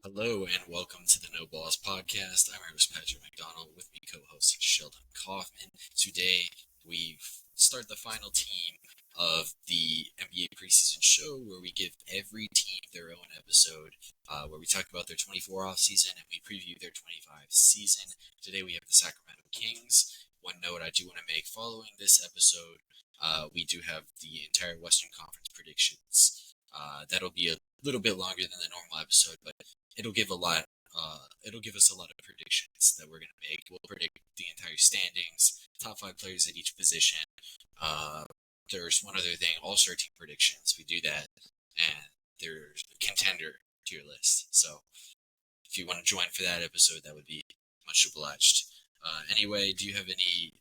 Hello and welcome to the No Balls Podcast. I'm your host Patrick McDonald with me co-host Sheldon Kaufman. Today we start the final team of the NBA preseason show where we give every team their own episode where we talk about their 24 off season and we preview their 25 season. Today we have the Sacramento Kings. One note I do want to make following this episode, we do have the entire Western Conference predictions. That'll be a little bit longer than the normal episode, but it'll give us a lot of predictions that we're gonna make. We'll predict the entire standings, top 5 players at each position. There's one other thing, all-star team predictions. We do that, and there's a contender tier list. So if you want to join for that episode, that would be much obliged. Anyway, do you have any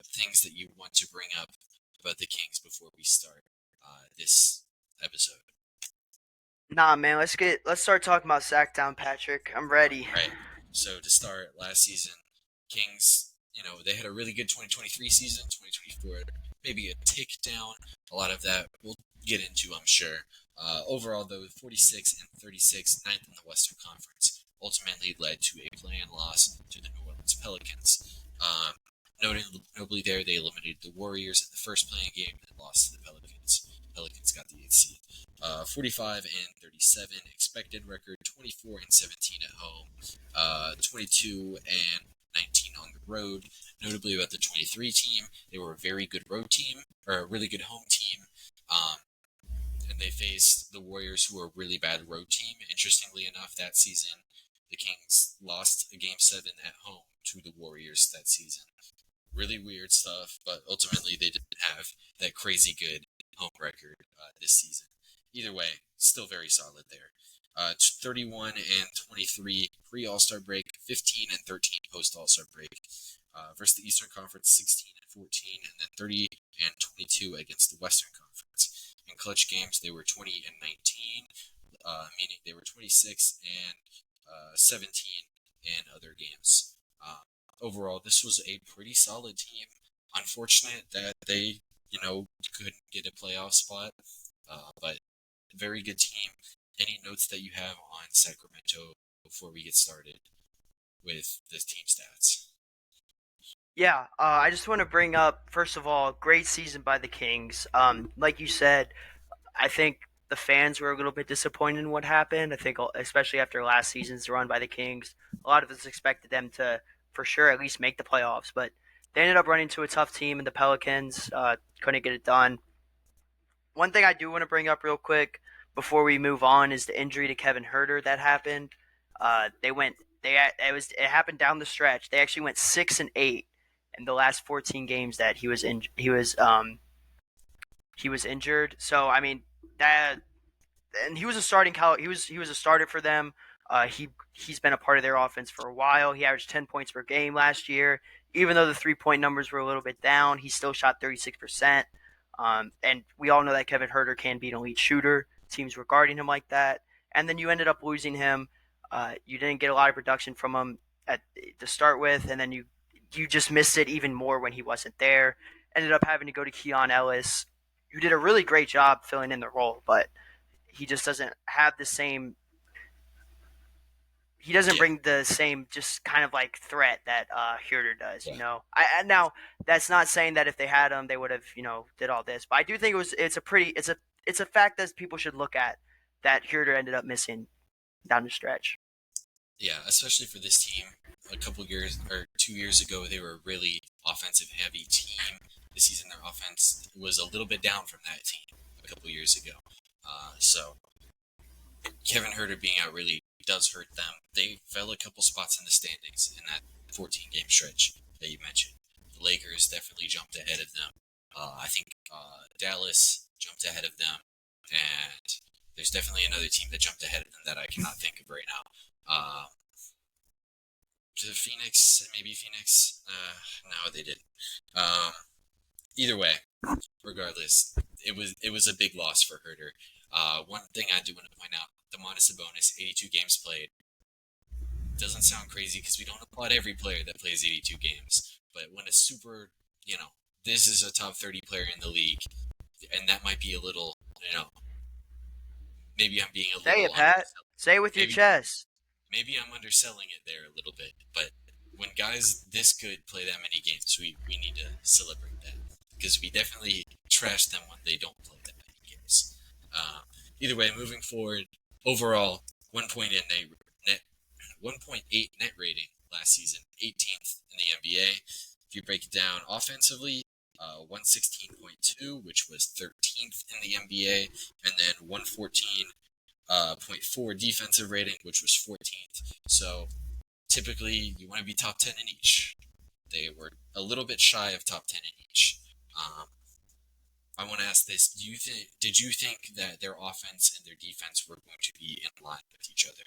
things that you want to bring up about the Kings before we start this episode? Nah, man, let's start talking about Sacktown, Patrick. I'm ready. Right. So to start, last season, Kings, they had a really good 2023 season. 2024, maybe a tick down. A lot of that we'll get into, I'm sure. Overall, though, 46 and 36, ninth in the Western Conference, ultimately led to a play-in loss to the New Orleans Pelicans. Notably there, they eliminated the Warriors in the first play-in game and lost to the Pelicans. Pelicans got the 8th seed. 45 and 37 expected record, 24 and 17 at home, 22 and 19 on the road. Notably about the 23 team, they were a very good road team, or a really good home team, and they faced the Warriors, who were a really bad road team. Interestingly enough, that season, the Kings lost a Game 7 at home to the Warriors that season. Really weird stuff, but ultimately they didn't have that crazy good home record this season. Either way, still very solid there. 31 and 23 pre-All-Star break, 15 and 13 post-All-Star break. Versus the Eastern Conference, 16 and 14, and then 30 and 22 against the Western Conference. In clutch games, they were 20 and 19, meaning they were 26 and 17 in other games. Overall, this was a pretty solid team. Unfortunate that they, couldn't get a playoff spot, but very good team. Any notes that you have on Sacramento before we get started with the team stats? Yeah, I just want to bring up, first of all, great season by the Kings. Like you said, I think the fans were a little bit disappointed in what happened. I think, especially after last season's run by the Kings, a lot of us expected them to, for sure, at least make the playoffs. But they ended up running into a tough team in the Pelicans. Couldn't get it done. One thing I do want to bring up real quick before we move on is the injury to Kevin Huerter that happened. It happened down the stretch. They actually went 6-8 in the last 14 games that he was injured. So I mean that, and he was a he was a starter for them. He's been a part of their offense for a while. He averaged 10 points per game last year. Even though the 3-point numbers were a little bit down, he still shot 36%. And we all know that Kevin Huerter can be an elite shooter. Teams were guarding him like that. And then you ended up losing him. You didn't get a lot of production from him to start with, and then you just missed it even more when he wasn't there. Ended up having to go to Keon Ellis, who did a really great job filling in the role, but he just doesn't have the same. He doesn't bring the same just kind of like threat that Huerter does, Now that's not saying that if they had him, they would have, did all this. But I do think it's a fact that people should look at, that Huerter ended up missing down the stretch. Yeah, especially for this team. A couple years or 2 years ago, they were a really offensive heavy team. This season, their offense was a little bit down from that team a couple years ago. So Kevin Huerter being out really does hurt them. They fell a couple spots in the standings in that 14-game stretch that you mentioned. The Lakers definitely jumped ahead of them. I think Dallas jumped ahead of them, and there's definitely another team that jumped ahead of them that I cannot think of right now. Maybe Phoenix. No, they didn't. Either way, regardless, it was a big loss for Huerter. One thing I do want to point out: Domantas Sabonis, 82 games played. Doesn't sound crazy because we don't applaud every player that plays 82 games, but when a this is a top 30 player in the league, and that might be a little, maybe I'm being a little. Say it, Pat. Say it with your maybe chest. maybe I'm underselling it there a little bit, but when guys this good play that many games, we need to celebrate that because we definitely trash them when they don't play that many games. Uh, Either way, moving forward, overall 1.8 net 1.8 net rating last season, 18th in the NBA. If you break it down offensively, 116.2, which was 13th in the NBA, and then 114.4 defensive rating, which was 14th. So typically, you want to be top 10 in each. They were a little bit shy of top 10 in each. Um, I want to ask this: did you think that their offense and their defense were going to be in line with each other?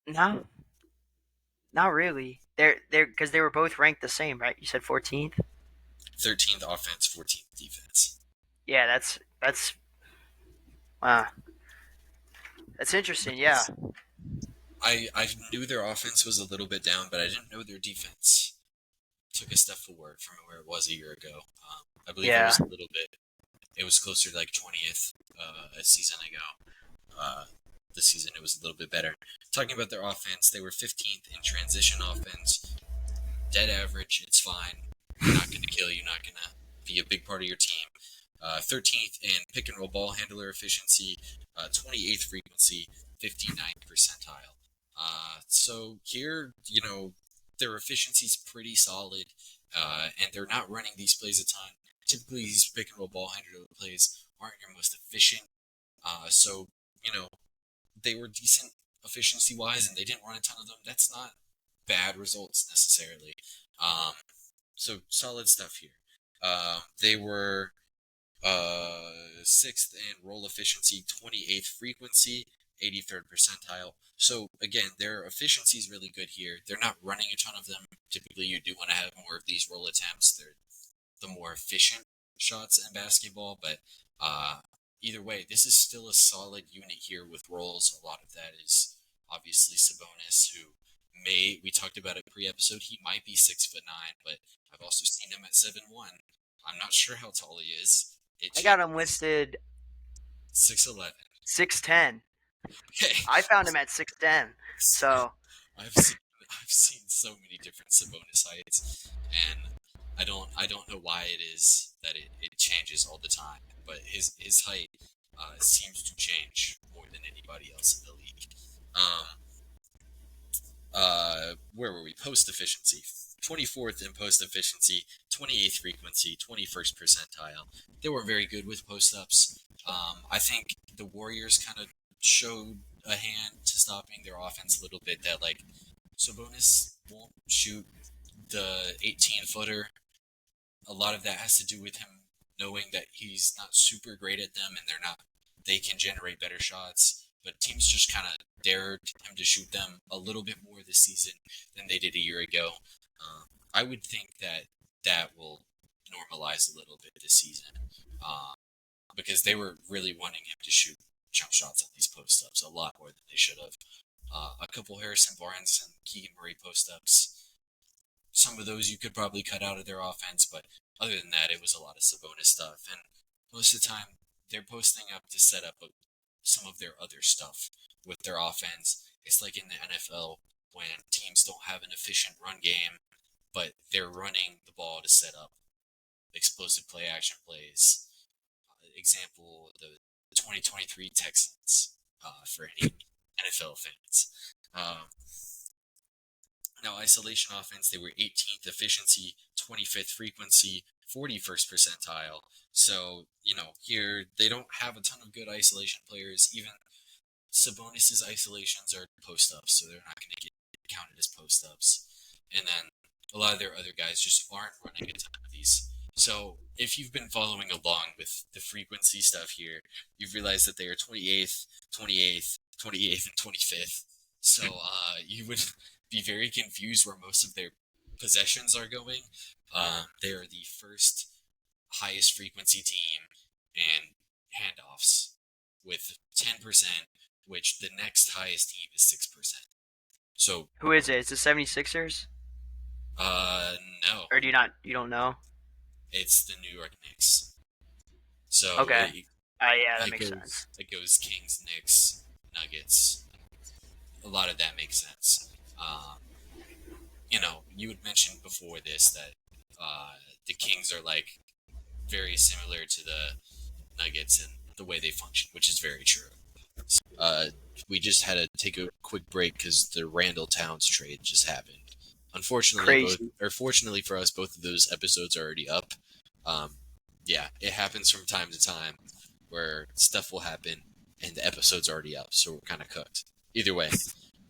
No, not really. They're because they were both ranked the same, right? You said 14th. 13th offense, 14th defense. Yeah, uh, that's interesting. Yeah, I knew their offense was a little bit down, but I didn't know their defense took a step forward from where it was a year ago. I believe it yeah. was a little bit. It was closer to like 20th a season ago. This season it was a little bit better. Talking about their offense, they were 15th in transition offense. Dead average, it's fine. Not going to kill you, not going to be a big part of your team. 13th in pick and roll ball handler efficiency, 28th frequency, 59th percentile. So here, their efficiency is pretty solid, and they're not running these plays a ton. Typically, these pick and roll ball handler plays aren't your most efficient. So, they were decent efficiency wise, and they didn't run a ton of them. That's not bad results necessarily. So solid stuff here. They were sixth in roll efficiency, 28th frequency, 83rd percentile. So again, their efficiency is really good here. They're not running a ton of them. Typically, you do want to have more of these roll attempts. They're the more efficient shots in basketball, but either way, this is still a solid unit here with rolls. A lot of that is obviously Sabonis, who we talked about it pre-episode, he might be 6'9", but I've also seen him at 7'1". I'm not sure how tall he is. I got him listed 6'11". 6'10". Okay. I found him at 6'10". So So I've seen so many different Sabonis heights, and I don't know why it is that it changes all the time, but his height seems to change more than anybody else in the league. Where were we? Post efficiency. 24th in post efficiency, 28th frequency, 21st percentile. They were very good with post ups. I think the Warriors kind of showed a hand to stopping their offense a little bit. That like Sabonis won't shoot the 18-footer. A lot of that has to do with him knowing that he's not super great at them, and they can generate better shots. But teams just kind of dared him to shoot them a little bit more this season than they did a year ago. I would think that will normalize a little bit this season, because they were really wanting him to shoot jump shots on these post ups a lot more than they should have. A couple Harrison Barnes and Keegan Murray post ups. Some of those you could probably cut out of their offense, but other than that, it was a lot of Sabonis stuff. And most of the time, they're posting up to set up some of their other stuff with their offense. It's like in the NFL when teams don't have an efficient run game, but they're running the ball to set up explosive play action plays. Example, the 2023 Texans, for any NFL fans. Now, isolation offense, they were 18th efficiency, 25th frequency, 41st percentile. So, here they don't have a ton of good isolation players. Even Sabonis' isolations are post ups, so they're not going to get counted as post ups. And then a lot of their other guys just aren't running a ton of these. So, if you've been following along with the frequency stuff here, you've realized that they are 28th, 28th, 28th, and 25th. So, you would be very confused where most of their possessions are going. They are the first highest frequency team in handoffs with 10%, which the next highest team is 6%. So who is it? Is it 76ers? No, Or you don't know? it's the New York Knicks. So Okay. Yeah, that It makes sense. goes Kings, Knicks, Nuggets. A lot of that makes sense. Um, you had mentioned before this that the Kings are like very similar to the Nuggets and the way they function, which is very true. Uh, we just had to take a quick break because the Randall Towns trade just happened. Crazy. Fortunately for us, both of those episodes are already up. Um, yeah, it happens from time to time where stuff will happen and the episode's already up, so we're kind of cooked. Either way,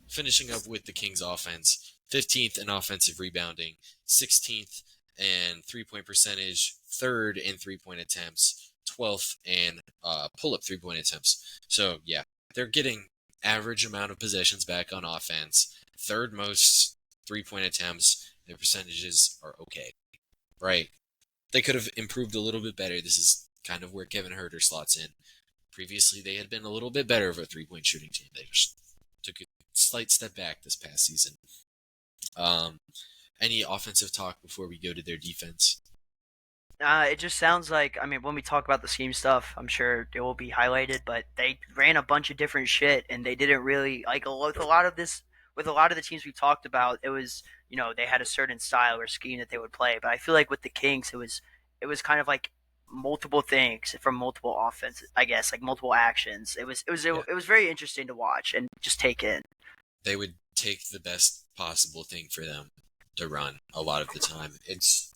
finishing up with the Kings offense, 15th in offensive rebounding, 16th in three-point percentage, 3rd in three-point attempts, 12th in pull-up three-point attempts. So, yeah, they're getting average amount of possessions back on offense, 3rd most three-point attempts. Their percentages are okay, right? They could have improved a little bit better. This is kind of where Kevin Huerter slots in. Previously, they had been a little bit better of a three-point shooting team. They just took a slight step back this past season. Um, any offensive talk before we go to their defense? It just sounds like, I mean, when we talk about the scheme stuff, I'm sure it will be highlighted, but they ran a bunch of different shit and they didn't really, like, with a lot of this, with a lot of the teams we talked about, it was, they had a certain style or scheme that they would play. But I feel like with the Kings, it was kind of like multiple things from multiple offenses, I guess, like multiple actions. Yeah, It was very interesting to watch and just take in. they would take the best possible thing for them to run a lot of the time. It's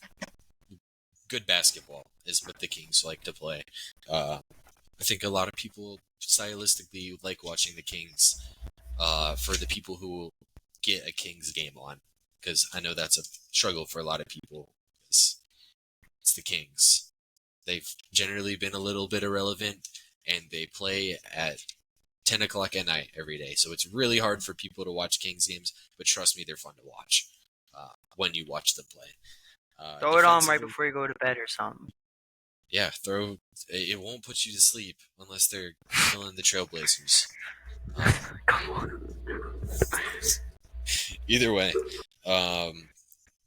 good basketball is what the Kings like to play. I think a lot of people stylistically like watching the Kings for the people who get a Kings game on, because I know that's a struggle for a lot of people. It's the Kings. They've generally been a little bit irrelevant, and they play at 10 o'clock at night every day. So it's really hard for people to watch Kings games, but trust me, they're fun to watch when you watch them play. Throw it on right Defensively, before you go to bed or something. yeah, it won't put you to sleep unless they're killing the Trailblazers. Come on. Either way, um,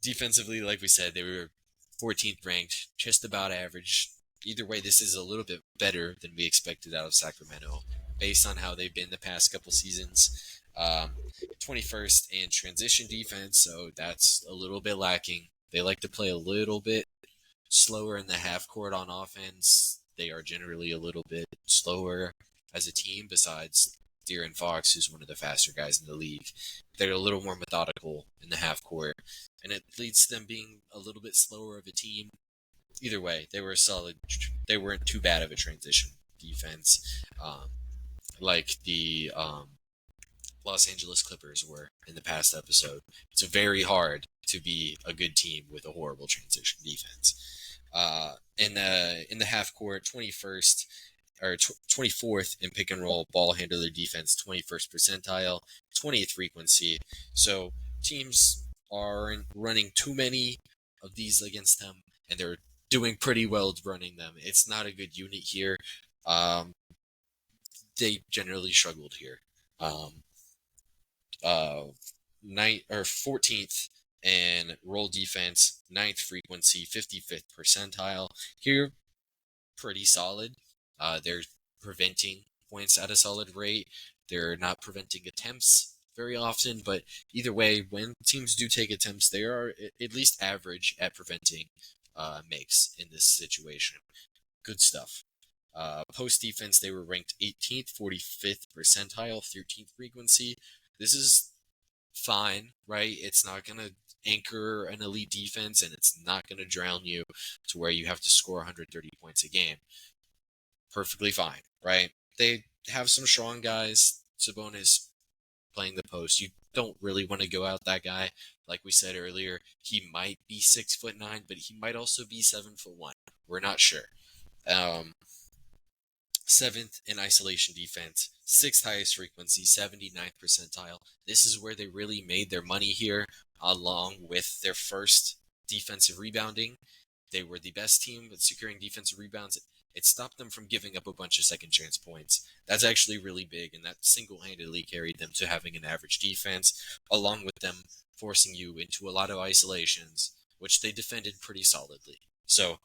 defensively, like we said, they were 14th ranked, just about average. Either way, this is a little bit better than we expected out of Sacramento, based on how they've been the past couple seasons. 21st in transition defense, so that's a little bit lacking. They like to play a little bit slower in the half court on offense. They are generally a little bit slower as a team, besides De'Aaron Fox, who's one of the faster guys in the league. They're a little more methodical in the half court, and it leads to them being a little bit slower of a team. Either way, they were solid. They weren't too bad of a transition defense, like the Los Angeles Clippers were in the past episode. It's very hard to be a good team with a horrible transition defense. In the half court, 21st or 24th in pick and roll ball handler defense, 21st percentile, 20th frequency. So teams aren't running too many of these against them, and they're doing pretty well running them. It's not a good unit here. Um, they generally struggled here. Um, 14th and roll defense, 9th frequency, 55th percentile. Here, pretty solid. They're preventing points at a solid rate. They're not preventing attempts very often, but either way, when teams do take attempts, they are at least average at preventing makes in this situation. Good stuff. Post defense, they were ranked 18th, 45th percentile, 13th frequency. This is fine, right? It's not going to anchor an elite defense, and it's not going to drown you to where you have to score 130 points a game. Perfectly fine, right? They have some strong guys. Sabonis playing the post. You don't really want to go out that guy. Like we said earlier, he might be 6'9", but he might also be 7'1". We're not sure. 7th in isolation defense, 6th highest frequency, 79th percentile. This is where they really made their money here, along with their first defensive rebounding. They were the best team with securing defensive rebounds. It stopped them from giving up a bunch of second chance points. That's actually really big, and that single-handedly carried them to having an average defense, along with them forcing you into a lot of isolations, which they defended pretty solidly. So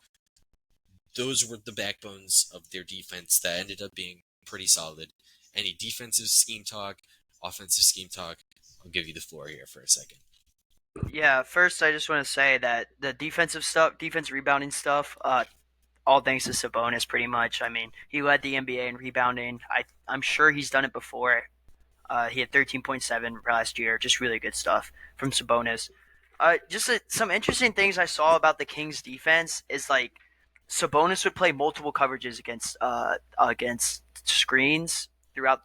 those were the backbones of their defense that ended up being pretty solid. Any defensive scheme talk, offensive scheme talk, I'll give you the floor here for a second. Yeah, first I just want to say that the defensive stuff, defense rebounding stuff, all thanks to Sabonis, pretty much. I mean, he led the NBA in rebounding. I'm sure he's done it before. He had 13.7 last year. Just really good stuff from Sabonis. Some interesting things I saw about the Kings defense is like Sabonis would play multiple coverages against screens throughout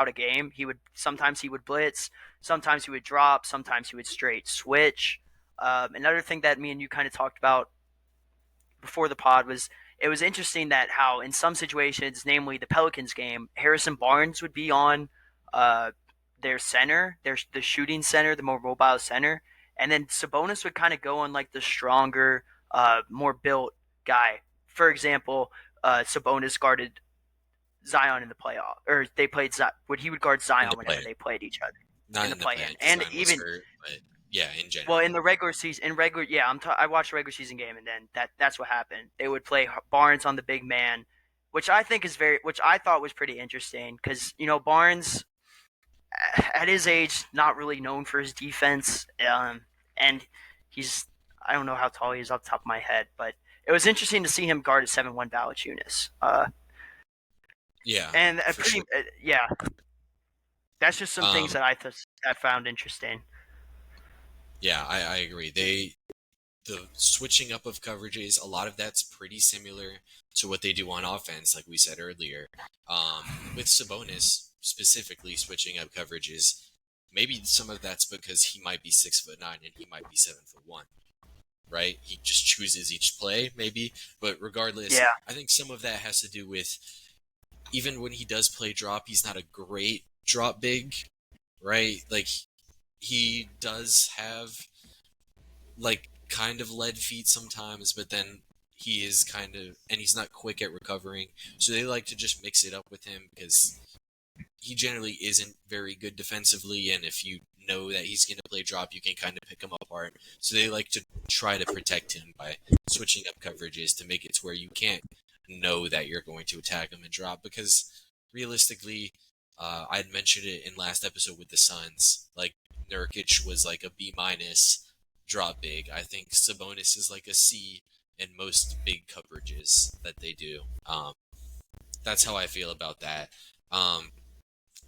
a game. Sometimes he would blitz, sometimes he would drop, sometimes he would straight switch. Another thing that me and you kind of talked about before the pod was it was interesting that how in some situations, namely the Pelicans game, Harrison Barnes would be on uh, their center, the shooting center, the more mobile center, and then Sabonis would kind of go on like the stronger, more built guy. For example, Sabonis guarded Zion in the playoff, or they played what he would guard In Zion the whenever play, they played each other not in the in the play-in, play, because and Zion was even hurt, but yeah, in well, general. in the regular season, yeah, I watched the regular season game, and then that's what happened. They would play Barnes on the big man, which I thought was pretty interesting because Barnes at his age not really known for his defense, and he's I don't know how tall he is off the top of my head, but it was interesting to see him guard a 7-1 Valanciunas. Yeah, And for sure. yeah, that's just some things Um, that I found interesting. yeah, I agree. The switching up of coverages, a lot of that's pretty similar to what they do on offense, like we said earlier. With Sabonis specifically switching up coverages, maybe some of that's because he might be 6'9" and he might be 7'1", right? He just chooses each play, maybe. But regardless, Yeah, I think some of that has to do with even when he does play drop, he's not a great drop big, right? Like he does have like kind of lead feet sometimes, but then he is kind of, and he's not quick at recovering. So they like to just mix it up with him because he generally isn't very good defensively, and if you know that he's going to play drop, you can kind of pick him apart. So they like to try to protect him by switching up coverages to make it to where you can't know that you're going to attack him and drop because realistically, I'd mentioned it in last episode with the Suns. Like Nurkic was like a B minus drop big. I think Sabonis is like a C in most big coverages that they do. That's how I feel about that. Um,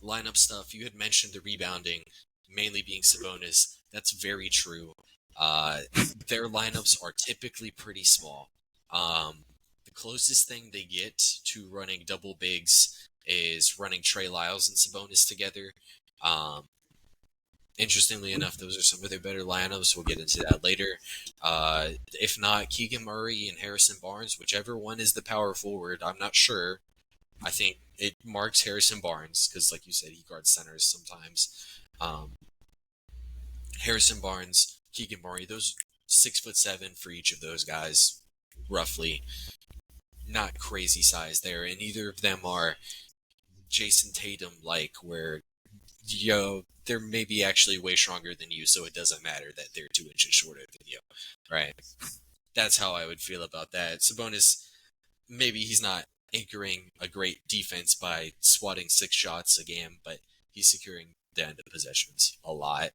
Lineup stuff. You had mentioned the rebounding, mainly being Sabonis. That's very true. Uh, their lineups are typically pretty small. The closest thing they get to running double bigs is running Trey Lyles and Sabonis together. Um, Interestingly enough, those are some of their better lineups. We'll get into that later. If not, Keegan Murray and Harrison Barnes, whichever one is the power forward, I'm not sure. I think it marks Harrison Barnes because, like you said, he guards centers sometimes. Um, Harrison Barnes, Keegan Murray, those 6'7" for each of those guys, roughly. Not crazy size there, and neither of them are Jason Tatum like, where they're maybe actually way stronger than you, so it doesn't matter that they're 2 inches shorter than you, right? That's how I would feel about that. Sabonis, maybe he's not anchoring a great defense by swatting 6 shots a game, but he's securing the end of possessions a lot,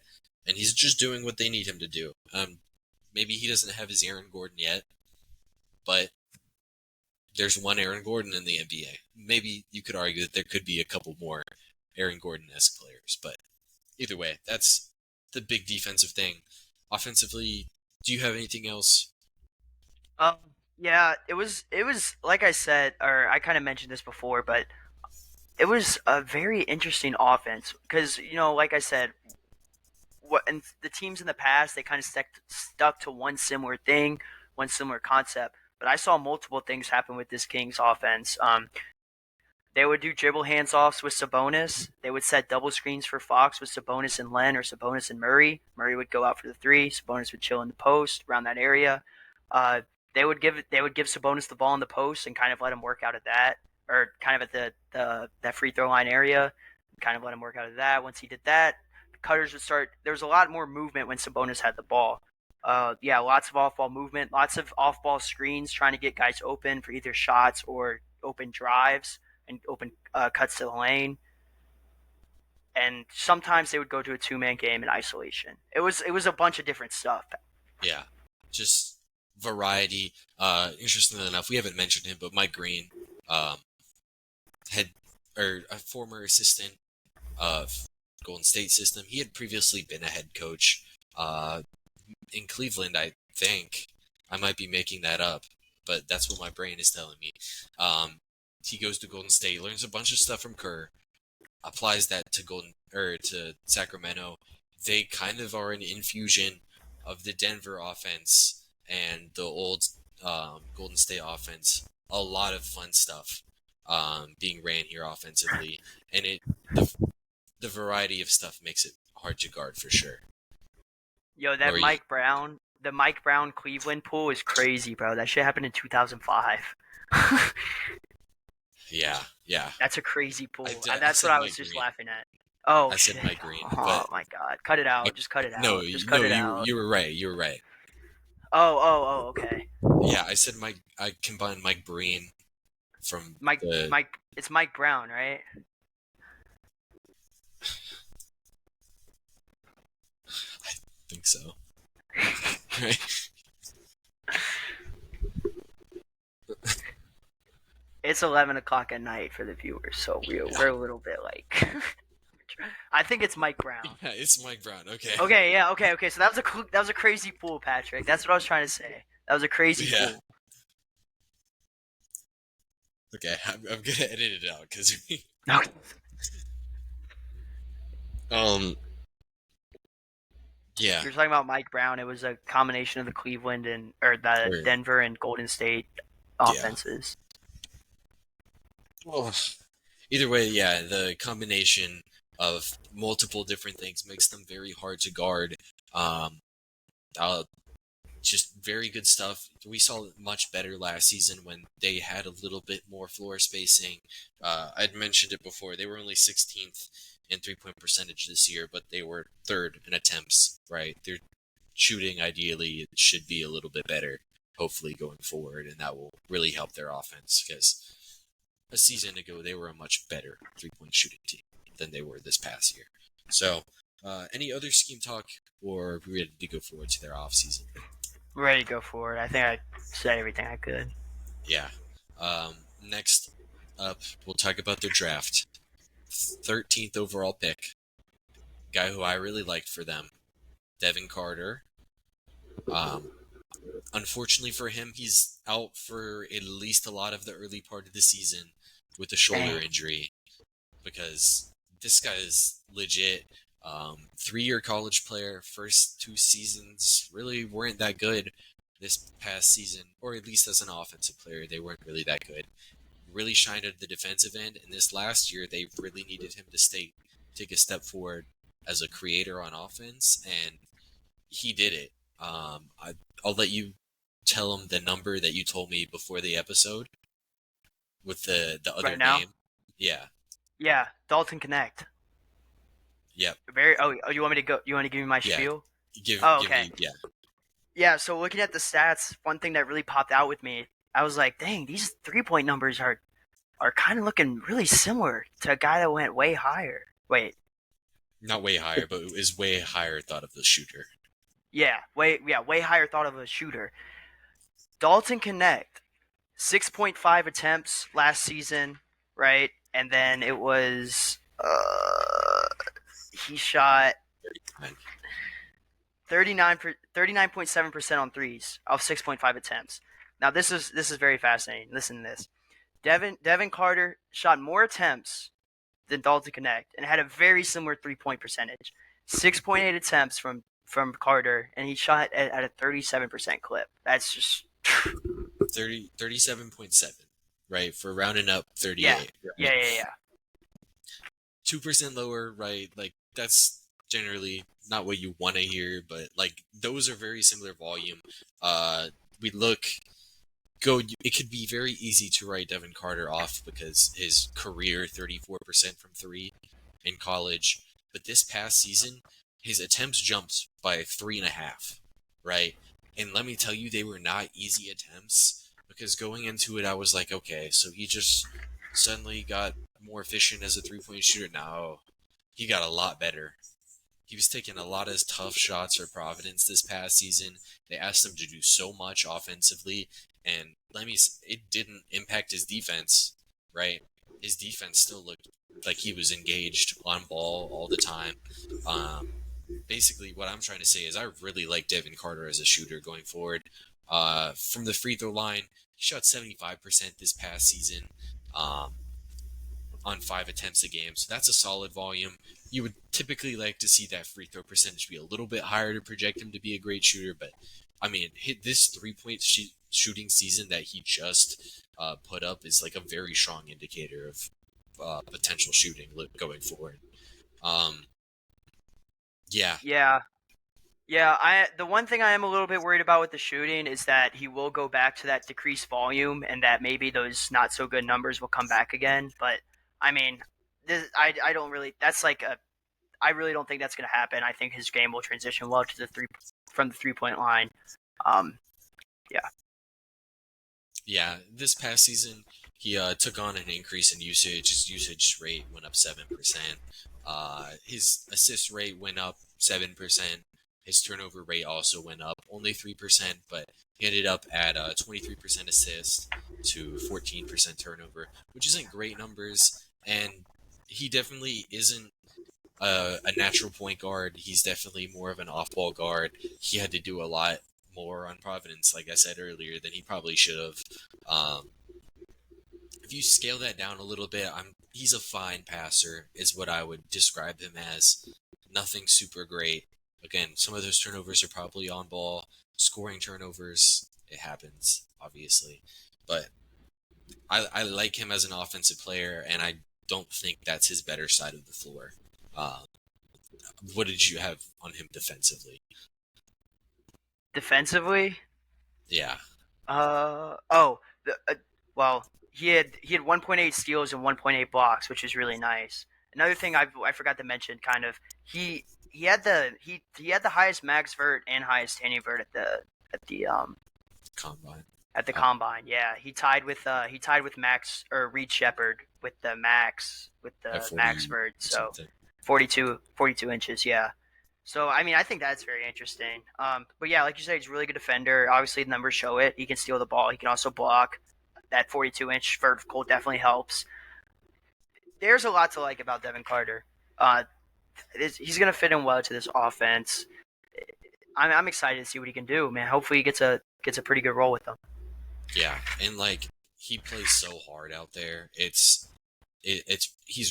and he's just doing what they need him to do. Maybe he doesn't have his Aaron Gordon yet, but there's one Aaron Gordon in the NBA. Maybe you could argue that there could be a couple more Aaron Gordon-esque players, but either way, that's the big defensive thing. Offensively, do you have anything else? um, yeah, it was like I said, or I kind of mentioned this before, but it was a very interesting offense because like I said, what and the teams in the past they kind of stuck to one similar thing, one similar concept. But I saw multiple things happen with this Kings offense. They would do dribble hands-offs with Sabonis. They would set double screens for Fox with Sabonis and Len or Sabonis and Murray. Murray would go out for the three. Sabonis would chill in the post around that area. Uh, they would give Sabonis the ball in the post and kind of let him work out of that, or kind of at the that free throw line area, kind of let him work out of that. Once he did that, the cutters would start. There was a lot more movement when Sabonis had the ball. Yeah, lots of off-ball movement, lots of off-ball screens, trying to get guys open for either shots or open drives and open cuts to the lane. And sometimes they would go to a two-man game in isolation. It was a bunch of different stuff. Yeah, just variety. Interestingly enough, we haven't mentioned him, but Mike Green, um, head or a former assistant of Golden State system. He had previously been a head coach in Cleveland, I think. I might be making that up, but that's what my brain is telling me. He goes to Golden State, learns a bunch of stuff from Kerr, applies that to Sacramento. They kind of are an infusion of the Denver offense and the old Golden State offense. A lot of fun stuff being ran here offensively, and the variety of stuff makes it hard to guard for sure. Yo, that the Mike Brown Cleveland pool is crazy, bro. That shit happened in 2005. Yeah. That's a crazy pool. That's what I was just laughing at. Oh, I shit. said Mike Green. Oh, my God. Cut it out. Just cut it out. No, cut it out. You were right. You were right. Oh, okay. Yeah, I said Mike. I combined Mike Breen from Mike. It's Mike Brown, right? I think so. Right. It's 11 o'clock at night for the viewers, so we're a little bit like. I think it's Mike Brown. Yeah, it's Mike Brown. Okay. Okay. Yeah. Okay. So that was a crazy pool, Patrick. That's what I was trying to say. That was a crazy pool. Okay, I'm gonna edit it out because Okay. Yeah. You're talking about Mike Brown. It was a combination of the Denver and Golden State offenses. Well, either way, yeah, the combination of multiple different things makes them very hard to guard. Just very good stuff. We saw it much better last season when they had a little bit more floor spacing. I'd mentioned it before. They were only 16th in three-point percentage this year, but they were third in attempts, right? Their shooting, ideally, it should be a little bit better, hopefully, going forward, and that will really help their offense because a season ago, they were a much better three-point shooting team than they were this past year. So, any other scheme talk, or are we ready to go forward to their offseason? We're ready to go forward. I think I said everything I could. Yeah. Next up, we'll talk about their draft. 13th overall pick. Guy who I really liked for them, Devin Carter. Unfortunately for him, he's out for at least a lot of the early part of the season with a shoulder injury because this guy is legit. 3-year college player, first 2 seasons really weren't that good this past season, or at least as an offensive player, they weren't really that good. Really shined at the defensive end, and this last year they really needed him to take a step forward as a creator on offense, and he did it. I'll let you tell him the number that you told me before the episode with the other right now? name. Yeah, Dalton Connect. Yep. You want me to go? You want to give me my spiel? Give okay. Me, Yeah, so looking at the stats, one thing that really popped out with me, I was like, dang, these 3-point numbers are kind of looking really similar to a guy that went way higher. Wait. Not way higher, but is way higher thought of the shooter. Yeah, way higher thought of a shooter. Dalton Connect, 6.5 attempts last season, right? And then it was he shot 39.7% on threes of 6.5 attempts. Now this is very fascinating. Listen to this. Devin Carter shot more attempts than Dalton Connect and had a very similar 3-point percentage. 6.8 attempts from Carter, and he shot at a 37% clip. That's just 37.7, right? For rounding up 38. Yeah. Right? 2% lower, right? Like that's generally not what you want to hear, but like those are very similar volume. It could be very easy to write Devin Carter off because his career 34% from 3 in college, but this past season his attempts jumped by 3.5, right? And let me tell you, they were not easy attempts, because going into it, I was like, okay, so he just suddenly got more efficient as a three-point shooter. No, he got a lot better. He was taking a lot of tough shots for Providence this past season. They asked him to do so much offensively, and it didn't impact his defense, right? His defense still looked like he was engaged on ball all the time. Um, Basically, what I'm trying to say is I really like Devin Carter as a shooter going forward. From the free throw line, he shot 75% this past season. On 5 attempts a game. So that's a solid volume. You would typically like to see that free throw percentage be a little bit higher to project him to be a great shooter. But, I mean, this 3-point shooting season that he just put up is like a very strong indicator of potential shooting going forward. Yeah. Yeah. Yeah, the one thing I am a little bit worried about with the shooting is that he will go back to that decreased volume, and that maybe those not so good numbers will come back again. But I mean, I don't really. That's like a. I really don't think that's going to happen. I think his game will transition well to the from the 3-point line. Um, yeah. Yeah, this past season, he took on an increase in usage. His usage rate went up 7%. His assist rate went up 7%. His turnover rate also went up only 3%, but he ended up at 23% assist to 14% turnover, which isn't great numbers. And he definitely isn't a natural point guard. He's definitely more of an off-ball guard. He had to do a lot more on Providence, like I said earlier, than he probably should have. If you scale that down a little bit, he's a fine passer, is what I would describe him as. Nothing super great. Again, some of those turnovers are probably on ball. Scoring turnovers, it happens, obviously. But I like him as an offensive player, and I don't think that's his better side of the floor. What did you have on him defensively? Defensively, Yeah. oh, well, he had 1.8 steals and 1.8 blocks, which is really nice. Another thing I forgot to mention, kind of, he had the highest max vert and highest standing vert at Combine. the combine. Yeah, he tied with Max or Reed Shepard with the At 40 max vert. So something. 42 inches. Yeah. So I mean, I think that's very interesting. But yeah, like you said, he's a really good defender. Obviously, the numbers show it. He can steal the ball. He can also block. That 42-inch vertical definitely helps. There's a lot to like about Devin Carter. He's going to fit in well to this offense. I'm excited to see what he can do, man. Hopefully, he gets a pretty good role with them. Yeah, and like he plays so hard out there. He's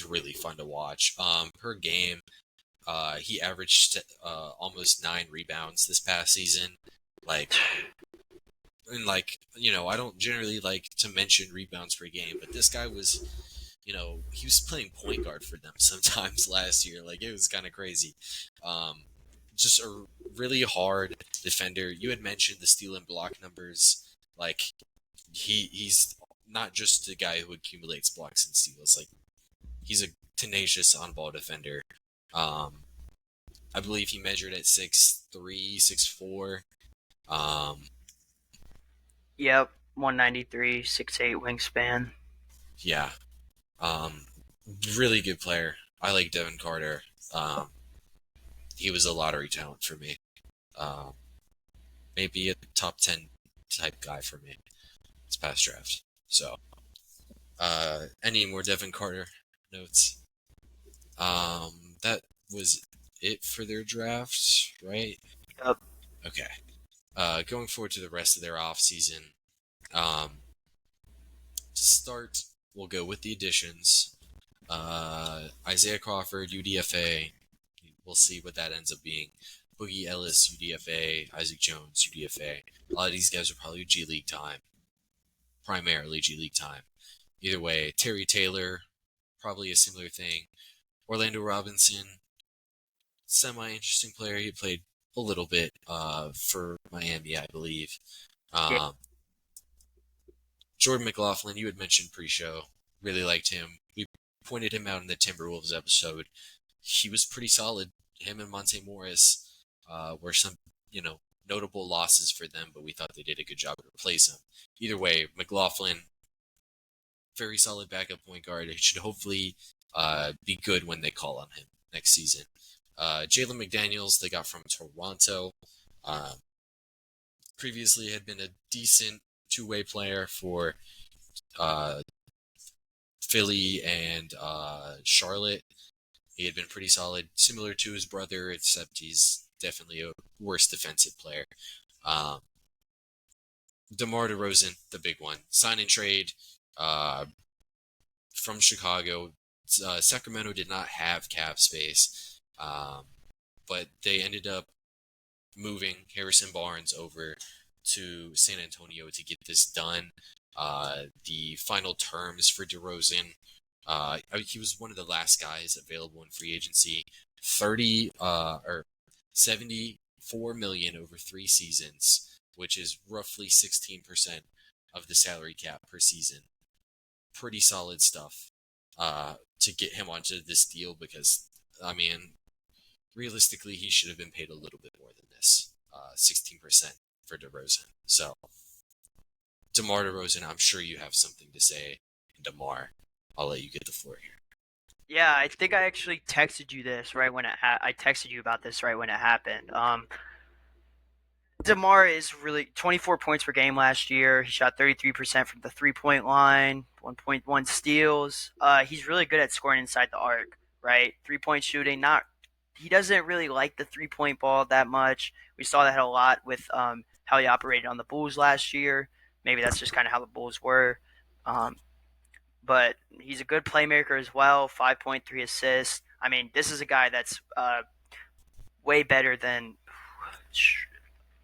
really fun to watch. Per game, he averaged almost 9 rebounds this past season. Like, and like, I don't generally like to mention rebounds per game, but this guy was, he was playing point guard for them sometimes last year. Like, it was kind of crazy. Just a really hard defender. You had mentioned the steal and block numbers. Like, he's not just a guy who accumulates blocks and steals. Like, he's a tenacious on-ball defender. I believe he measured at 6'3", 6'4". Yep, 193, 6'8" wingspan. Yeah. Really good player. I like Devin Carter. He was a lottery talent for me. Maybe a top 10 type guy for me this past draft. So, any more Devin Carter notes? That was it for their drafts, right? Yep. Okay. Going forward to the rest of their offseason, to start, we'll go with the additions. Isaiah Crawford, UDFA. We'll see what that ends up being. Boogie Ellis, UDFA. Isaac Jones, UDFA. A lot of these guys are probably G League time. Primarily G League time. Either way, Terry Taylor, probably a similar thing. Orlando Robinson, semi-interesting player. He played a little bit for Miami, I believe. Yeah. Jordan McLaughlin, you had mentioned pre-show. Really liked him. We pointed him out in the Timberwolves episode. He was pretty solid. Him and Monte Morris were some, notable losses for them, but we thought they did a good job to replace him. Either way, McLaughlin, very solid backup point guard. It should hopefully be good when they call on him next season. Jalen McDaniels, they got from Toronto. Previously had been a decent two-way player for Philly and Charlotte. He had been pretty solid, similar to his brother, except he's definitely a worse defensive player. DeMar DeRozan, the big one. Sign and trade from Chicago. Sacramento did not have cap space, but they ended up moving Harrison Barnes over to San Antonio to get this done. The final terms for DeRozan, he was one of the last guys available in free agency. 74 million over 3 seasons, which is roughly 16% of the salary cap per season. Pretty solid stuff to get him onto this deal because, I mean, realistically, he should have been paid a little bit more than this, 16% for DeRozan. So, DeMar DeRozan, I'm sure you have something to say. DeMar, I'll let you get the floor here. Yeah, I think I actually texted you this right when I texted you about this right when it happened. DeMar is really 24 points per game last year. He shot 33% from the 3-point line, 1.1 steals. He's really good at scoring inside the arc, right? 3-point shooting. He doesn't really like the 3-point ball that much. We saw that a lot with how he operated on the Bulls last year. Maybe that's just kind of how the Bulls were. But he's a good playmaker as well. 5.3 assists. I mean, this is a guy that's way better than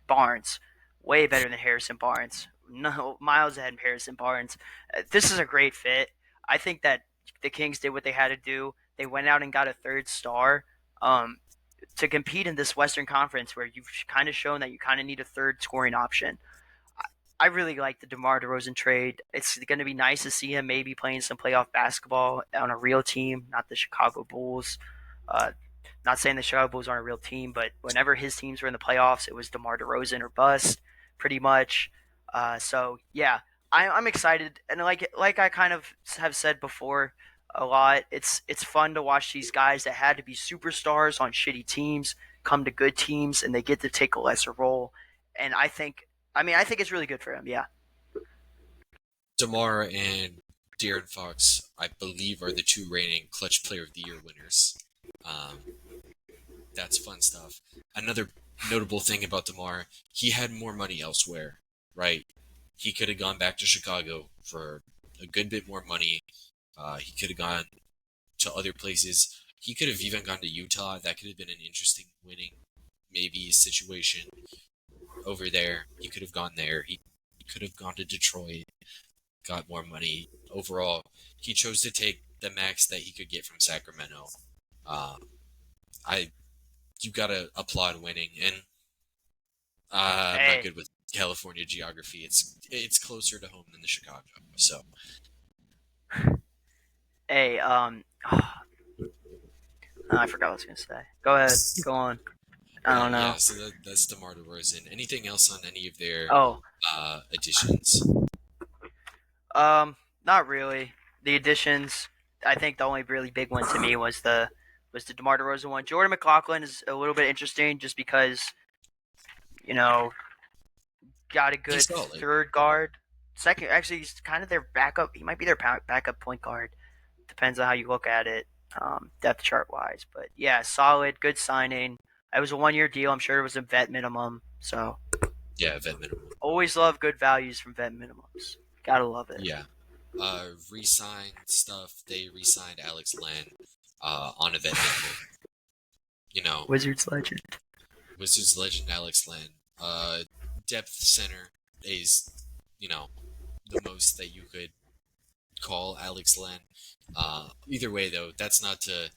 Barnes, way better than Harrison Barnes. No, miles ahead of Harrison Barnes. This is a great fit. I think that the Kings did what they had to do. They went out and got a third star to compete in this Western Conference where you've kind of shown that you kind of need a third scoring option. I really like the DeMar DeRozan trade. It's going to be nice to see him maybe playing some playoff basketball on a real team, not the Chicago Bulls. Not saying the Chicago Bulls aren't a real team, but whenever his teams were in the playoffs, it was DeMar DeRozan or bust, pretty much. So yeah, I'm excited, and like I kind of have said before a lot, it's fun to watch these guys that had to be superstars on shitty teams come to good teams, and they get to take a lesser role. And I think it's really good for him. Yeah. DeMar and De'Aaron Fox, I believe, are the 2 reigning Clutch Player of the Year winners. That's fun stuff. Another notable thing about DeMar, he had more money elsewhere, right? He could have gone back to Chicago for a good bit more money. He could have gone to other places. He could have even gone to Utah. That could have been an interesting winning, maybe, situation over there. He could have gone there. He could have gone to Detroit, got more money. Overall, he chose to take the max that he could get from Sacramento. You gotta applaud winning, and I'm not good with California geography. It's closer to home than the Chicago, so. Hey, I forgot what I was gonna say. Go ahead, go on. I don't know. Yeah, so that's DeMar DeRozan. Anything else on any of their additions? Not really. The additions, I think the only really big one to me was the DeMar DeRozan one. Jordan McLaughlin is a little bit interesting just because, got a good third guard. Second, actually, he's kind of their backup. He might be their backup point guard. Depends on how you look at it, depth chart wise. But yeah, solid, good signing. It was a 1-year deal. I'm sure it was a vet minimum. So yeah, vet minimum. Always love good values from vet minimums. Gotta love it. Yeah. Re-signed stuff. They re-signed Alex Len on a vet minimum. Wizards legend Alex Len. Depth center is, the most that you could call Alex Len. Either way, though, that's not to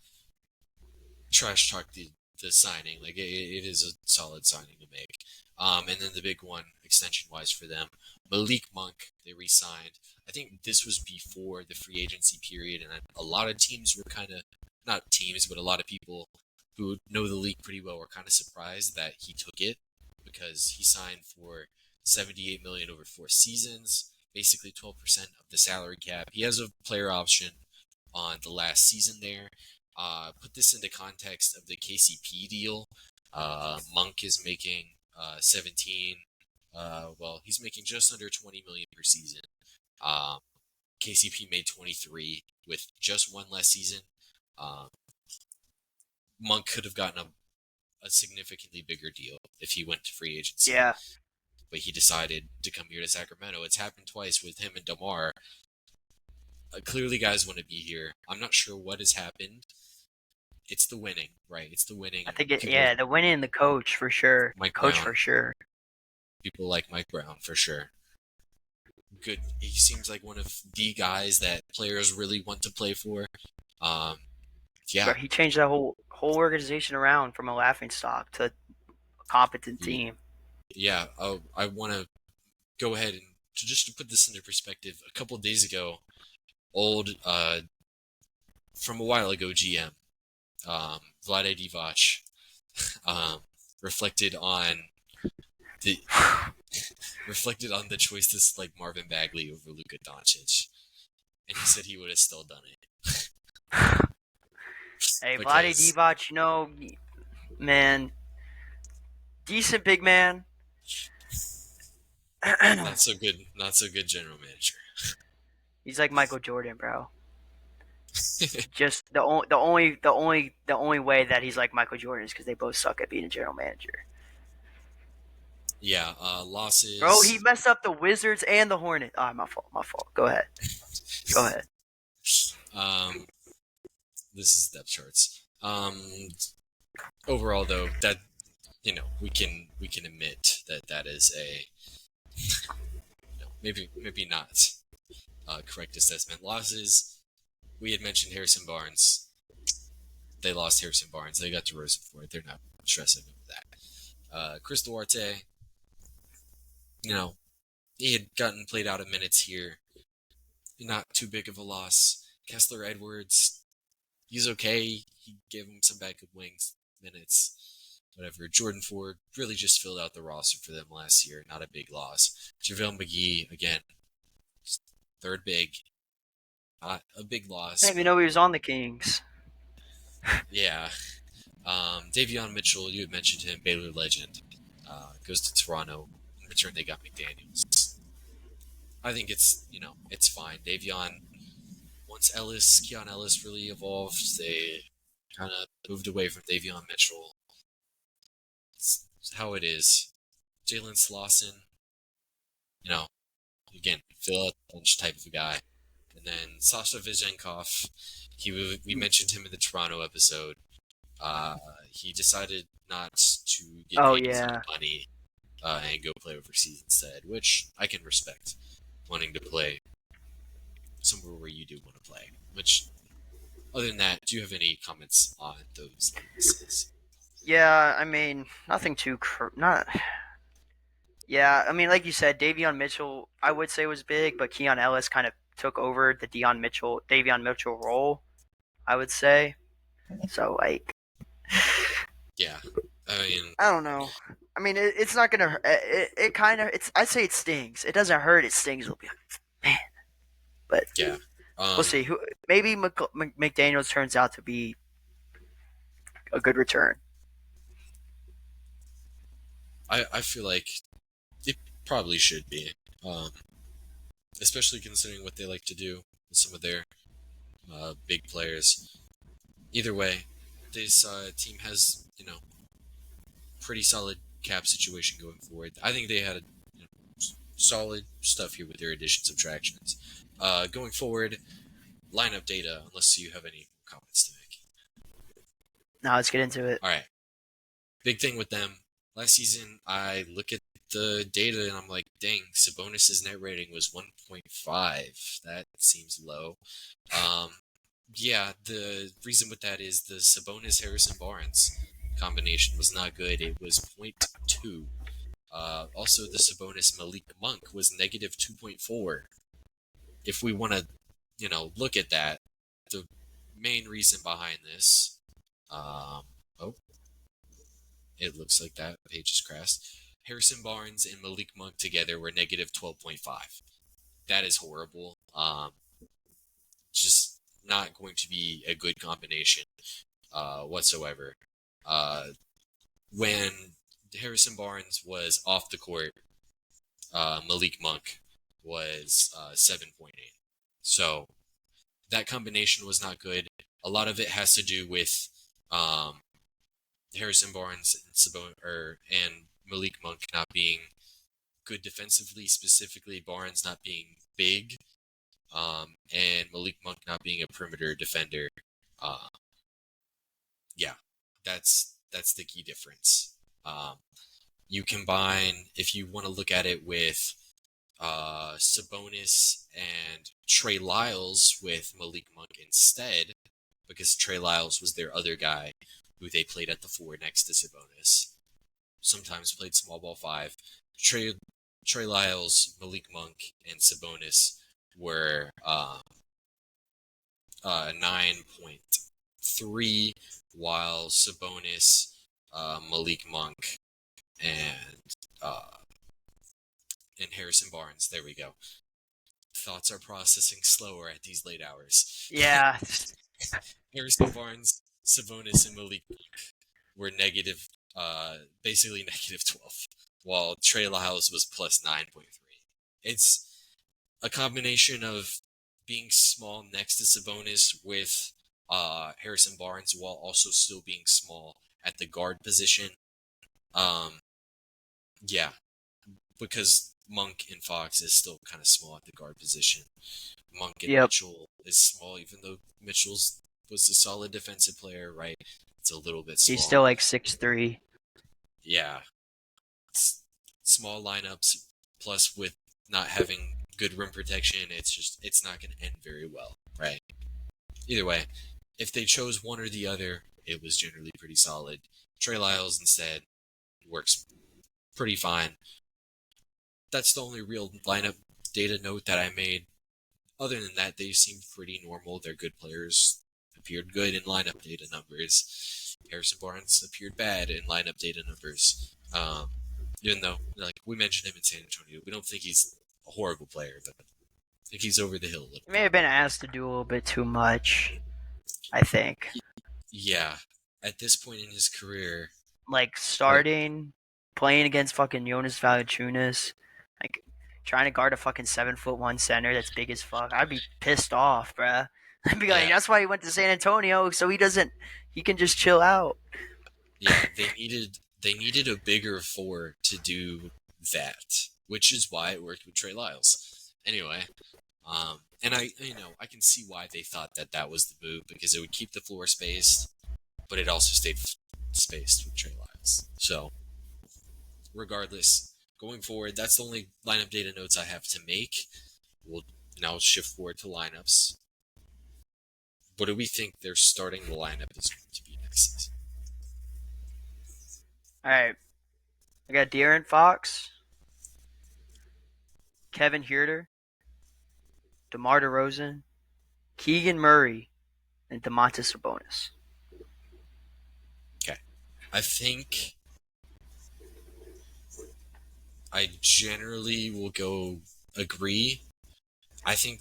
trash talk the signing. Like, it is a solid signing to make. And then the big one, extension-wise for them, Malik Monk, they re-signed. I think this was before the free agency period, and a lot of teams were kind of, not teams, but a lot of people who know the league pretty well were kind of surprised that he took it, because he signed for $78 million over 4 seasons, basically 12% of the salary cap. He has a player option on the last season there. Put this into context of the KCP deal. Monk is making 17. Well, he's making just under 20 million per season. KCP made 23 with just one less season. Monk could have gotten a significantly bigger deal if he went to free agency. Yeah. But he decided to come here to Sacramento. It's happened twice with him and DeMar. Clearly, guys want to be here. I'm not sure what has happened. It's the winning, right? It's the winning. I think the winning and the coach for sure. Coach for sure. People like Mike Brown for sure. Good. He seems like one of the guys that players really want to play for. Yeah. He changed that whole organization around from a laughingstock to a competent team. Yeah. I want to go ahead and just to put this into perspective. A couple of days ago, from a while ago, GM Vlade Divac reflected on the choice to select Marvin Bagley over Luka Doncic, and he said he would have still done it. Hey, Vlade Divac, man, decent big man. Not so good general manager. He's like Michael Jordan, bro. Just the only way that he's like Michael Jordan is because they both suck at being a general manager. Yeah, losses. Bro, he messed up the Wizards and the Hornets. Ah, my fault. Go ahead. This is depth charts. Overall, though, that we can admit that is a maybe not correct assessment. Losses. We had mentioned Harrison Barnes. They lost Harrison Barnes. They got DeRozan for it. They're not stressing over that. Chris Duarte, he had gotten played out of minutes here. Not too big of a loss. Kessler Edwards, he's okay. He gave him some backup wings minutes. Whatever. Jordan Ford really just filled out the roster for them last year. Not a big loss. JaVale McGee, again, third big. Not a big loss. I didn't even know he was on the Kings. Yeah. Davion Mitchell, you had mentioned him, Baylor legend, goes to Toronto. In return, they got McDaniels. I think it's fine. Davion, once Keon Ellis really evolved, they kind of moved away from Davion Mitchell. It's how it is. Jalen Slauson, again, fill out the bench type of a guy. And then Sasha Vezenkov, we mentioned him in the Toronto episode. He decided not to get paid his own money and go play overseas instead, which I can respect, wanting to play somewhere where you do want to play. Which, other than that, do you have any comments on those things? Yeah, I mean, nothing too Yeah, I mean, like you said, Davion Mitchell, I would say was big, but Keon Ellis kind of took over the Davion Mitchell role, I would say. So, like, yeah, I don't know. I mean, it's not gonna. It kind of. I'd say it stings. It doesn't hurt. It stings. It'll be like, man. But yeah, we'll see. Maybe McDaniels turns out to be a good return. I feel like it probably should be. Especially considering what they like to do with some of their big players. Either way, this team has, pretty solid cap situation going forward. I think they had solid stuff here with their additions, subtractions. Going forward, lineup data, unless you have any comments to make. Now let's get into it. All right. Big thing with them. Last season, I look at the data and I'm like, dang, Sabonis' net rating was 1.5. That seems low. Yeah, the reason with that is the Sabonis-Harrison Barnes combination was not good. It was 0.2. Also, the Sabonis-Malik Monk was negative 2.4. If we want to, look at that, the main reason behind this, it looks like that page is crashed. Harrison Barnes and Malik Monk together were negative 12.5. That is horrible. Just not going to be a good combination whatsoever. When Harrison Barnes was off the court, Malik Monk was 7.8. So that combination was not good. A lot of it has to do with Harrison Barnes and Malik Monk not being good defensively, specifically Barnes not being big, and Malik Monk not being a perimeter defender. Yeah, that's the key difference. You combine, if you want to look at it with Sabonis and Trey Lyles with Malik Monk instead, because Trey Lyles was their other guy who they played at the 4 next to Sabonis. Sometimes played small ball 5. Trey Lyles, Malik Monk, and Sabonis were 9.3, while Sabonis, Malik Monk, and Harrison Barnes. There we go. Thoughts are processing slower at these late hours. Yeah. Harrison Barnes, Sabonis, and Malik Monk were basically negative 12, while Trey Lyles was plus 9.3. It's a combination of being small next to Sabonis with Harrison Barnes while also still being small at the guard position. Yeah, because Monk and Fox is still kind of small at the guard position. Monk and Mitchell is small, even though Mitchell's was a solid defensive player, right? It's a little bit small. He's still like 6'3". Yeah. Small lineups, plus with not having good rim protection, it's not going to end very well, right? Either way, if they chose one or the other, it was generally pretty solid. Trey Lyles instead works pretty fine. That's the only real lineup data note that I made. Other than that, they seem pretty normal. They're good players. Appeared good in lineup data numbers. Harrison Barnes appeared bad in lineup data numbers. Even though, like we mentioned him in San Antonio, we don't think he's a horrible player, but I think he's over the hill a little. He may have been asked to do a little bit too much, I think. Yeah. At this point in his career, like starting, playing against fucking Jonas Valanciunas, like trying to guard a fucking 7'1" center that's big as fuck. I'd be pissed off, bruh. I'd be like, that's why he went to San Antonio, so he can just chill out. Yeah, they needed a bigger 4 to do that, which is why it worked with Trey Lyles. Anyway, and I can see why they thought that was the move, because it would keep the floor spaced, but it also stayed spaced with Trey Lyles. So, regardless, going forward, that's the only lineup data notes I have to make. We'll now shift forward to lineups. What do we think their starting lineup is going to be next season? All right. I got De'Aaron Fox, Kevin Huerter, DeMar DeRozan, Keegan Murray, and Domantas Sabonis. Okay. I think I generally will go agree. I think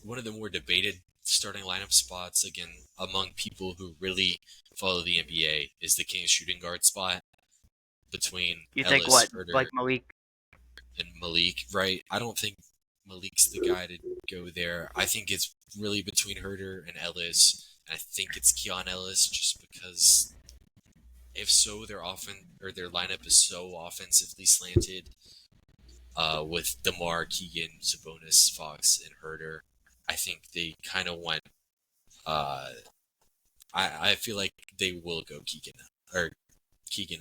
one of the more debated starting lineup spots, again, among people who really follow the NBA, is the Kings shooting guard spot between Ellis, Herter, like Malik and Malik, right? I don't think Malik's the guy to go there. I think it's really between Herter and Ellis, and I think it's Keon Ellis, just because if so, their lineup is so offensively slanted. With DeMar, Keegan, Sabonis, Fox, and Herter, I think they kind of want. I feel like they will go Keegan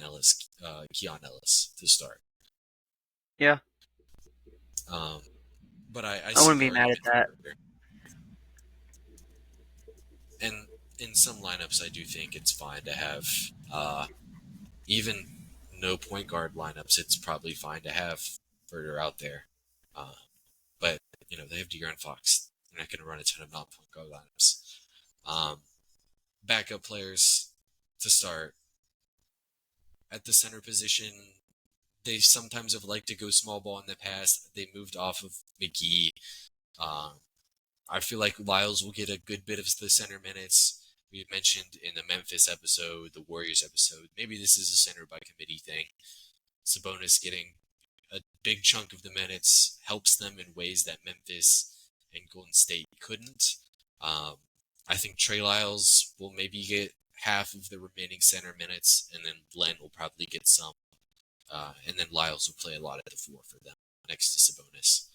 Ellis, Keon Ellis to start. Yeah. But I wouldn't be mad at that. And in some lineups, I do think it's fine to have even no point guard lineups. It's probably fine to have Herter out there. But they have De'Aaron Fox. They're not going to run a ton of non-point guard lineups. Backup players to start at the center position. they sometimes have liked to go small ball in the past. They moved off of McGee. I feel like Lyles will get a good bit of the center minutes. We mentioned in the Memphis episode, the Warriors episode, maybe this is a center by committee thing. Sabonis getting a big chunk of the minutes helps them in ways that Memphis and Golden State couldn't. I think Trey Lyles will maybe get half of the remaining center minutes, and then Len will probably get some. And then Lyles will play a lot at the floor for them next to Sabonis.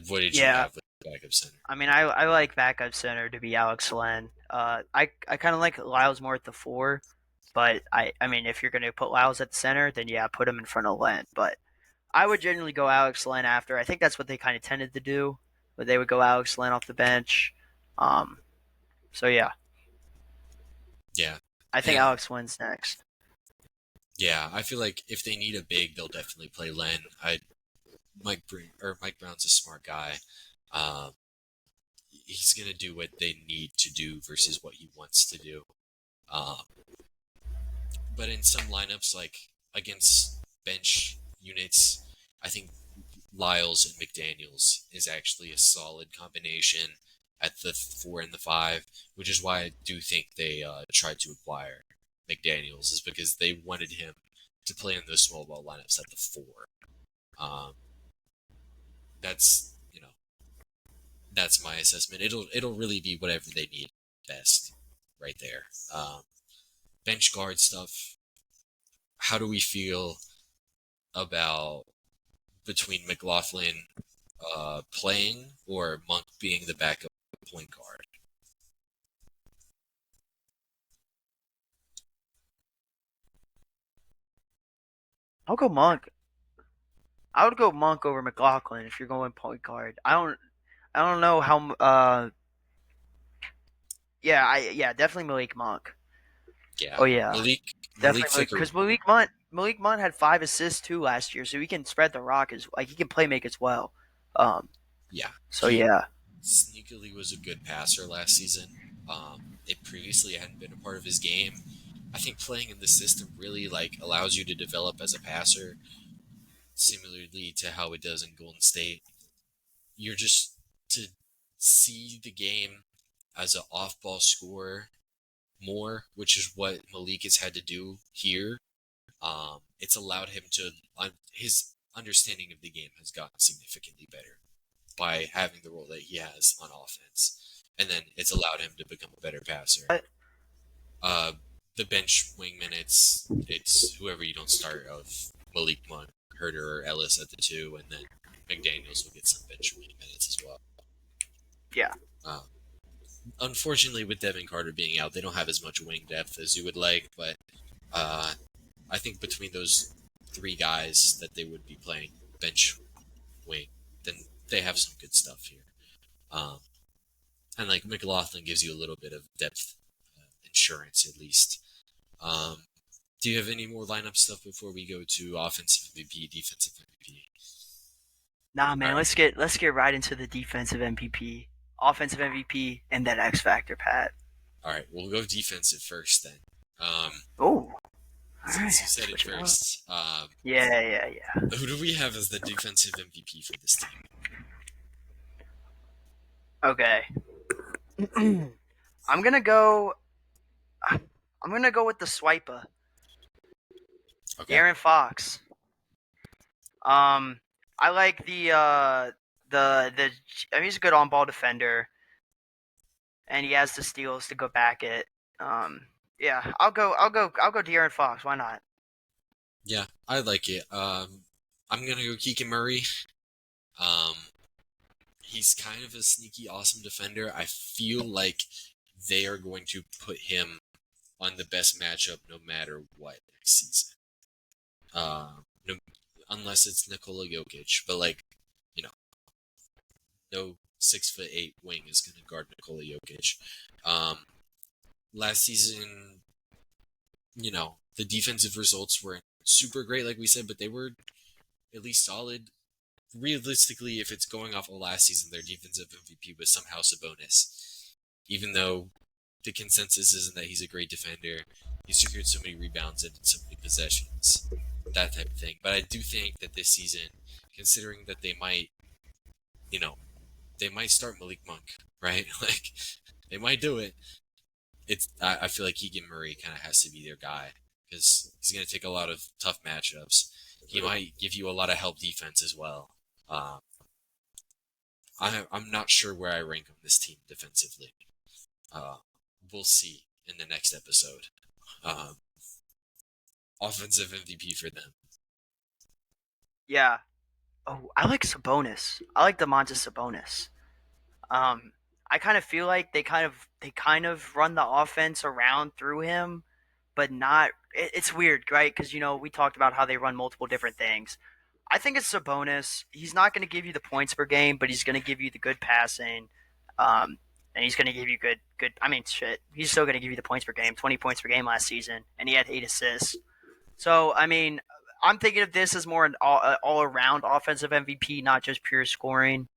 What did you have with backup center? I mean, I like backup center to be Alex Len. I kind of like Lyles more at the 4, but I mean, if you're going to put Lyles at the center, then yeah, put him in front of Len. But I would generally go Alex Len after. I think that's what they kind of tended to do, but they would go Alex Len off the bench. So yeah. Yeah. I think Alex Len's next. Yeah, I feel like if they need a big, they'll definitely play Len. Mike Brown's a smart guy. He's gonna do what they need to do versus what he wants to do. But in some lineups, like against bench units, I think Lyles and McDaniels is actually a solid combination at the 4 and the 5, which is why I do think they tried to acquire McDaniels, is because they wanted him to play in those small ball lineups at the 4. That's my assessment. It'll really be whatever they need best right there. Bench guard stuff. How do we feel about between McLaughlin playing or Monk being the backup point guard? I'll go Monk. I would go Monk over McLaughlin if you're going point guard. I don't know how. Definitely Malik Monk. Yeah. Oh yeah, Definitely because Malik Monk had 5 assists too last year, so he can spread the rock he can play make as well. Yeah. So yeah. Sneakily was a good passer last season. It previously hadn't been a part of his game. I think playing in the system really allows you to develop as a passer, similarly to how it does in Golden State. You're just to see the game as an off-ball scorer more, which is what Malik has had to do here. It's allowed him to his understanding of the game has gotten significantly better by having the role that he has on offense, and then it's allowed him to become a better passer. The bench wing minutes, it's whoever you don't start of Malik Monk, Herter, or Ellis at the 2, and then McDaniels will get some bench wing minutes as well. Yeah. Unfortunately, with Devin Carter being out, they don't have as much wing depth as you would like, but I think between those 3 guys that they would be playing bench wing, then they have some good stuff here. And McLaughlin gives you a little bit of depth insurance at least. Do you have any more lineup stuff before we go to offensive MVP, defensive MVP? Nah, man. Right. Let's get right into the defensive MVP, offensive MVP, and that X factor, Pat. All right, we'll go defensive first then. Since you said it first. Yeah. Who do we have as the defensive MVP for this team? Okay. I'm gonna go with the swiper. Okay. De'Aaron Fox. I like I mean, he's a good on-ball defender, and he has the steals to go back it. Yeah, I'll go De'Aaron Fox. Why not? Yeah, I like it. I'm gonna go Keegan Murray. He's kind of a sneaky, awesome defender. I feel like they are going to put him on the best matchup no matter what next season. Unless it's Nikola Jokic, but no 6'8" wing is going to guard Nikola Jokic. Last season, the defensive results weren't super great, like we said, but they were at least solid. Realistically, if it's going off of last season, their defensive MVP was somehow Sabonis. Even though the consensus isn't that he's a great defender, He secured so many rebounds and so many possessions, that type of thing. But I do think that this season, considering that they might, they might start Malik Monk, right? Like, they might do it. I feel like Keegan Murray kind of has to be their guy because he's going to take a lot of tough matchups. He might give you a lot of help defense as well. I'm not sure where I rank on this team defensively. We'll see in the next episode. Offensive MVP for them. Yeah. Oh, I like Sabonis. I like Domantas Sabonis. I kind of feel like they kind of run the offense around through him, but not. It's weird, right? Because we talked about how they run multiple different things. I think it's Sabonis. He's not going to give you the points per game, but he's going to give you the good passing, and he's going to give you good. I mean, shit. He's still going to give you the points per game. 20 points per game last season, and he had 8 assists. So I mean, I'm thinking of this as more an all around offensive MVP, not just pure scoring.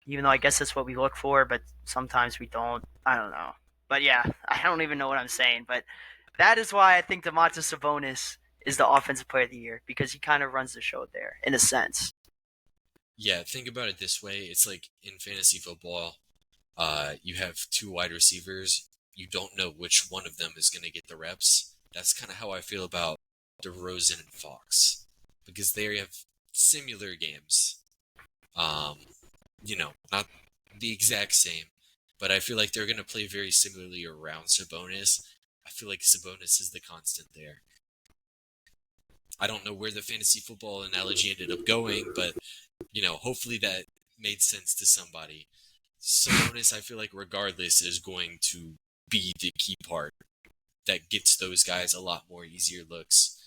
Even though I guess that's what we look for, but sometimes we don't. I don't know. But yeah, I don't even know what I'm saying. But that is why I think Domantas Sabonis is the offensive player of the year because he kind of runs the show there in a sense. Yeah, think about it this way. It's like in fantasy football, you have 2 wide receivers. You don't know which one of them is going to get the reps. That's kind of how I feel about DeRozan and Fox because they have similar games. Not the exact same, but I feel like they're going to play very similarly around Sabonis. I feel like Sabonis is the constant there. I don't know where the fantasy football analogy ended up going, but, hopefully that made sense to somebody. Sabonis, I feel like regardless, is going to be the key part that gets those guys a lot more easier looks.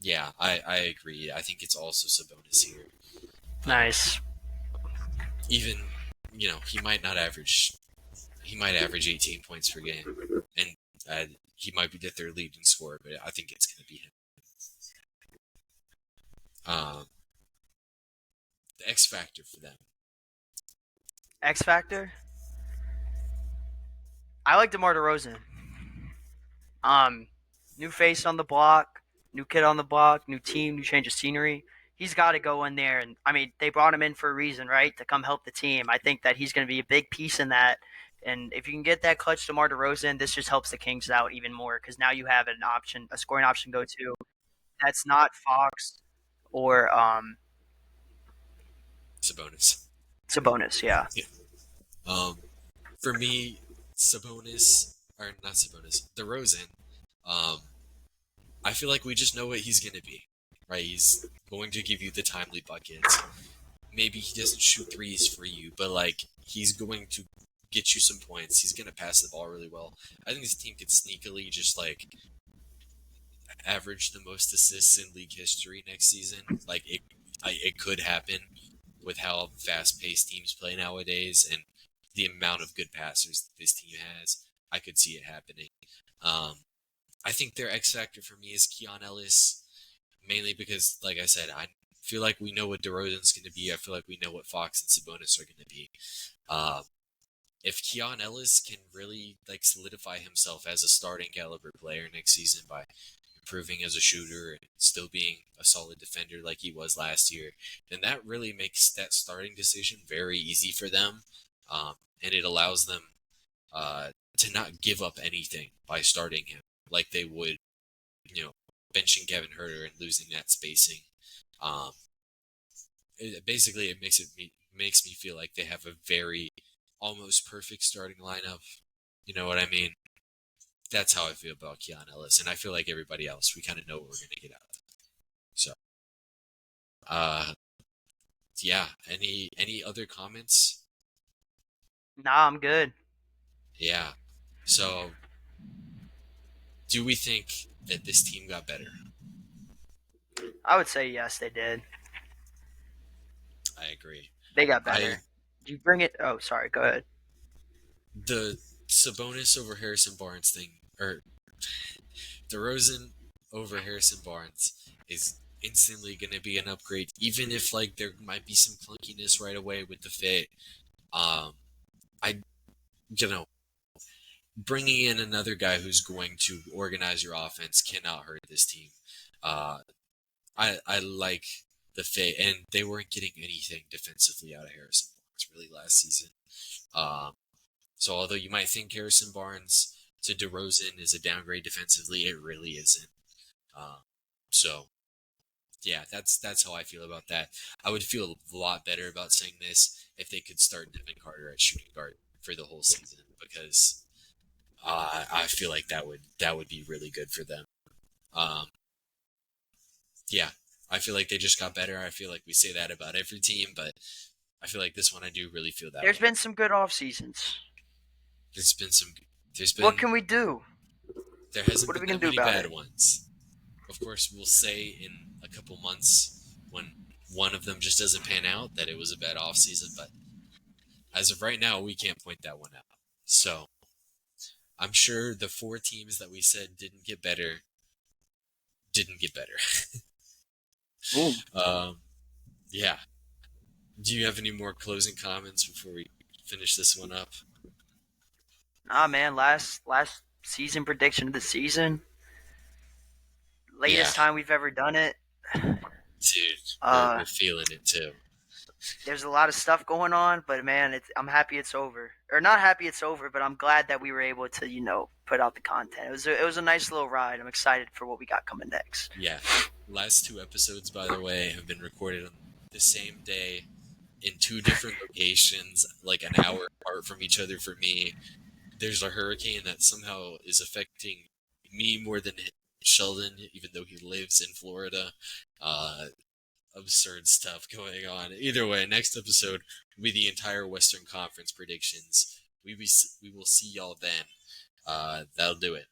Yeah, I agree. I think it's also Sabonis here. Nice. Even, he might average 18 points per game, and he might be the third leading scorer, but I think it's going to be him. The X factor for them. X Factor. I like DeMar DeRozan. New face on the block, new kid on the block, new team, new change of scenery. He's got to go in there, and I mean, they brought him in for a reason, right? To come help the team. I think that he's going to be a big piece in that. And if you can get that clutch DeMar DeRozan, this just helps the Kings out even more because now you have an option, a scoring option to go to. That's not Fox or Sabonis. Sabonis. Yeah. Yeah. For me, Sabonis or not Sabonis, DeRozan. I feel like we just know what he's going to be, right? He's going to give you the timely buckets. Maybe he doesn't shoot threes for you, but like he's going to get you some points. He's going to pass the ball really well. I think this team could sneakily just like average the most assists in league history next season. Like it could happen with how fast-paced teams play nowadays and the amount of good passers that this team has. I could see it happening. I think their X factor for me is Keon Ellis, mainly because, like I said, I feel like we know what DeRozan's going to be. I feel like we know what Fox and Sabonis are going to be. If Keon Ellis can really like solidify himself as a starting caliber player next season by improving as a shooter and still being a solid defender like he was last year, then that really makes that starting decision very easy for them, and it allows them to not give up anything by starting him like they would, benching Kevin Huerter and losing that spacing. It makes me feel like they have a very almost perfect starting lineup. You know what I mean? That's how I feel about Keon Ellis, and I feel like everybody else, we kind of know what we're going to get out of it. So, yeah. Any other comments? Nah, I'm good. Yeah. So, do we think that this team got better? I would say yes, they did. I agree. They got better. Did you bring it? Oh, sorry. Go ahead. The Sabonis over Harrison Barnes thing, or DeRozan over Harrison Barnes, is instantly going to be an upgrade, even if like there might be some clunkiness right away with the fit. I bringing in another guy who's going to organize your offense cannot hurt this team. I like the fit, and they weren't getting anything defensively out of Harrison Barnes really last season. So although you might think Harrison Barnes to DeRozan is a downgrade defensively, it really isn't. So yeah, that's how I feel about that. I would feel a lot better about saying this if they could start Devin Carter at shooting guard for the whole season, because I feel like that would be really good for them. Yeah, I feel like they just got better. I feel like we say that about every team, but I feel like this one I do really feel that There's way. been some good off seasons. There's been What can we do? there hasn't What are been we that gonna do many about bad it? ones. Of course, we'll say in a couple months when one of them just doesn't pan out that it was a bad off season, but as of right now, we can't point that one out. So I'm sure the 4 teams that we said didn't get better. Yeah. Do you have any more closing comments before we finish this one up? Man, last season prediction of the season. Yeah, Latest time we've ever done it. dude, we're feeling it too. There's a lot of stuff going on, but man, I'm happy it's over. Or not happy it's over, but I'm glad that we were able to, put out the content. It was a nice little ride. I'm excited for what we got coming next. Yeah. Last 2 episodes, by the way, have been recorded on the same day in 2 different locations, like an hour apart from each other for me. There's a hurricane that somehow is affecting me more than Sheldon, even though he lives in Florida. Absurd stuff going on. Either way, next episode will be the entire Western Conference predictions. We will see y'all then. That'll do it.